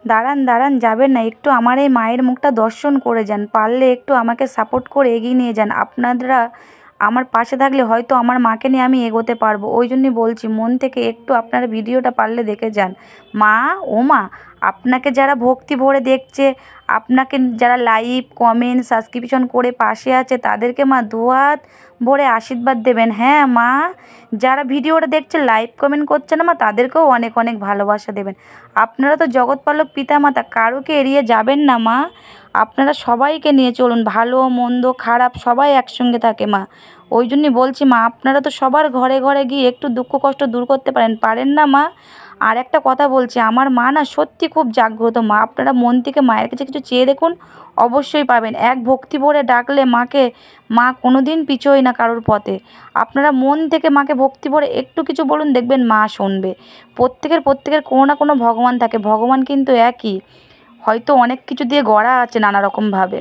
দাঁড়ান দাঁড়ান, যাবেন না, একটু আমার এই মায়ের মুখটা দর্শন করে যান, পারলে একটু আমাকে সাপোর্ট করে এগিয়ে নিয়ে যান। আপনারা আমার পাশে থাকলে হয়তো আমার মাকে নিয়ে আমি এগোতে পারবো। ওই জন্যই বলছি, মন থেকে একটু আপনারা ভিডিওটা পারলে দেখে যান। মা, ও মা, আপনাকে যারা ভক্তি ভরে দেখছে, আপনাকে যারা লাইক কমেন্ট সাবস্ক্রিপশন করে পাশে আছে, তাদেরকে মা দুহাত ভরে আশীর্বাদ দেবেন। হ্যাঁ মা, যারা ভিডিওটা দেখছে লাইক কমেন্ট করছে না মা, তাদেরকেও অনেক অনেক ভালোবাসা দেবেন। আপনারা তো জগৎপালক পিতামাতা, কারোকে এড়িয়ে যাবেন না মা। আপনারা সবাইকে নিয়ে চলুন, ভালো মন্দ খারাপ সবাই একসঙ্গে থাকে মা। ওই জন্যই বলছি মা, আপনারা তো সবার ঘরে ঘরে গিয়ে একটু দুঃখ কষ্ট দূর করতে পারেন না মা? আর একটা কথা বলছি, আমার মা না সত্যি খুব জাগ্রত মা। আপনারা মন থেকে মায়ের কাছে কিছু চেয়ে দেখুন, অবশ্যই পাবেন। এক ভক্তি ভরে ডাকলে মাকে, মা কোনো দিন পিছোয় না কারোর পথে। আপনারা মন থেকে মাকে ভক্তি ভরে একটু কিছু বলুন, দেখবেন মা শুনবে। প্রত্যেকের কোনো না কোনো ভগবান থাকে, ভগবান কিন্তু একই, হয়তো অনেক কিছু দিয়ে গড়া আছে নানা রকমভাবে।